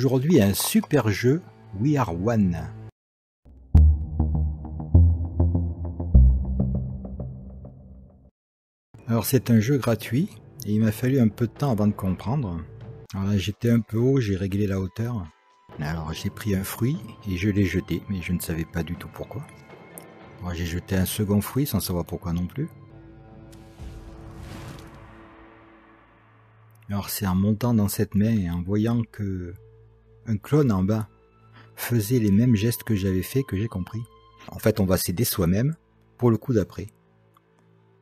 aujourd'hui un super jeu, We Are One. Alors c'est un jeu gratuit et il m'a fallu un peu de temps avant de comprendre. Alors là j'étais un peu haut, j'ai réglé la hauteur. Alors j'ai pris un fruit et je l'ai jeté, mais je ne savais pas du tout pourquoi. Alors j'ai jeté un second fruit sans savoir pourquoi non plus. Alors c'est en montant dans cette main et en voyant que un clone en bas faisait les mêmes gestes que j'avais fait que j'ai compris. En fait on va s'aider soi-même pour le coup d'après.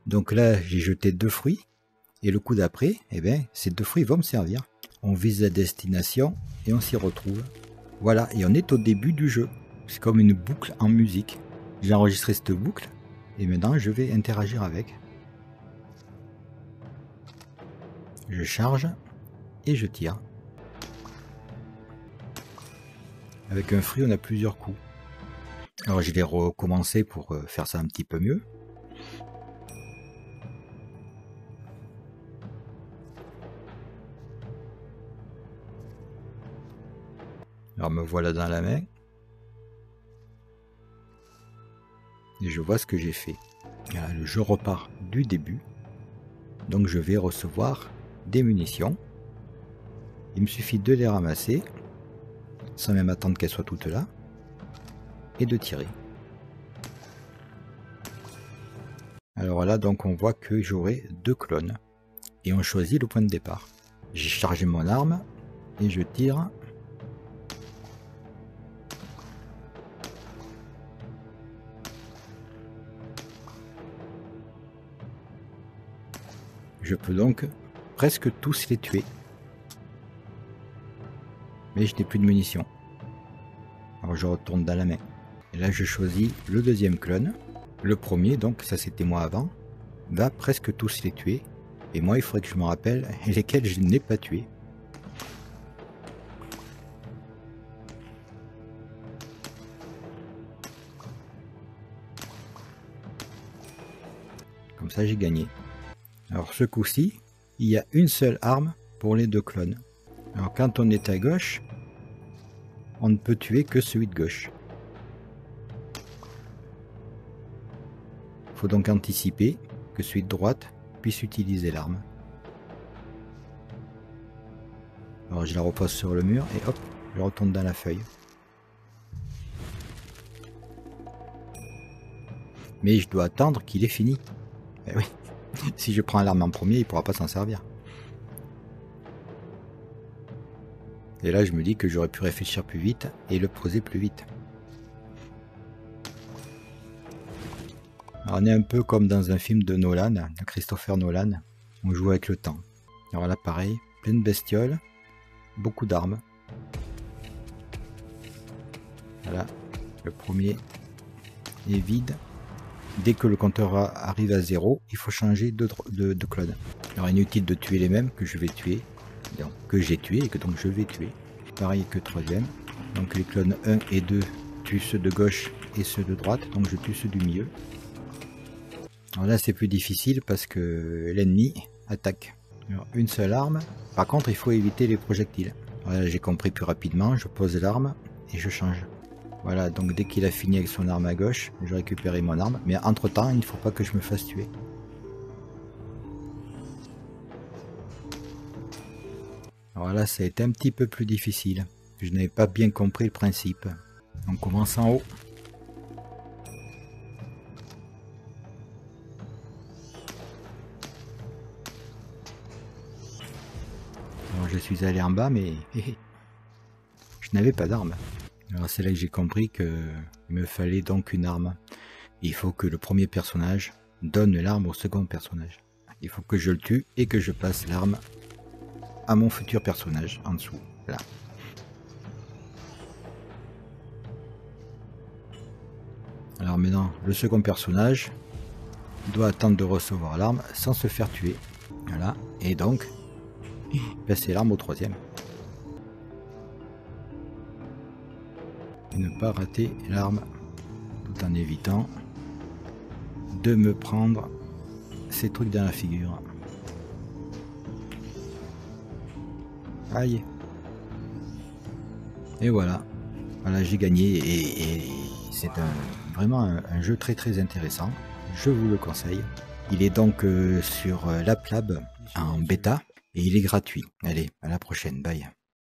Donc là j'ai jeté 2 fruits et le coup d'après, eh ben, ces 2 fruits vont me servir. On vise la destination et on s'y retrouve. Voilà, et on est au début du jeu. C'est comme une boucle en musique. J'ai enregistré cette boucle et maintenant je vais interagir avec. Je charge et je tire. Avec un fruit, on a plusieurs coups. Alors je vais recommencer pour faire ça un petit peu mieux. Alors me voilà dans la main. Et je vois ce que j'ai fait. Là, le jeu repart du début. Donc je vais recevoir des munitions. Il me suffit de les ramasser, sans même attendre qu'elles soient toutes là, et de tirer. Alors là, donc on voit que j'aurai 2 clones. Et on choisit le point de départ. J'ai chargé mon arme, et je tire. Je peux donc presque tous les tuer. Mais je n'ai plus de munitions. Alors je retourne dans la main. Et là je choisis le deuxième clone. Le premier, donc ça c'était moi avant, va presque tous les tuer. Et moi il faudrait que je me rappelle lesquels je n'ai pas tués. Comme ça j'ai gagné. Alors ce coup-ci, il y a une seule arme pour les 2 clones. Alors quand on est à gauche, on ne peut tuer que celui de gauche. Il faut donc anticiper que celui de droite puisse utiliser l'arme. Alors je la repose sur le mur et hop, je retourne dans la feuille. Mais je dois attendre qu'il ait fini. Eh oui. Si je prends l'arme en premier, il ne pourra pas s'en servir. Et là, je me dis que j'aurais pu réfléchir plus vite et le poser plus vite. Alors, on est un peu comme dans un film de Nolan, de Christopher Nolan. On joue avec le temps. Alors là, pareil, plein de bestioles, beaucoup d'armes. Voilà, le premier est vide. Dès que le compteur arrive à 0, il faut changer de clone. Alors inutile de tuer les mêmes que je vais tuer, donc, que j'ai tué et que donc je vais tuer. Pareil que troisième. Donc les clones 1 et 2 tuent ceux de gauche et ceux de droite, donc je tue ceux du milieu. Alors là c'est plus difficile parce que l'ennemi attaque. Alors, une seule arme, par contre il faut éviter les projectiles. Alors là j'ai compris plus rapidement, je pose l'arme et je change. Voilà, donc dès qu'il a fini avec son arme à gauche, je récupère mon arme. Mais entre temps, il ne faut pas que je me fasse tuer. Alors là, ça a été un petit peu plus difficile. Je n'avais pas bien compris le principe. On commence en haut. Alors je suis allé en bas, mais je n'avais pas d'arme. Alors c'est là que j'ai compris qu'il me fallait donc une arme. Il faut que le premier personnage donne l'arme au second personnage. Il faut que je le tue et que je passe l'arme à mon futur personnage en dessous. Là. Alors maintenant, le second personnage doit attendre de recevoir l'arme sans se faire tuer. Voilà. Et donc, passer l'arme au troisième. Et ne pas rater l'arme tout en évitant de me prendre ces trucs dans la figure. Aïe. Et voilà, voilà j'ai gagné et c'est vraiment un jeu très très intéressant. Je vous le conseille. Il est donc sur l'AppLab en bêta et il est gratuit. Allez, à la prochaine, bye.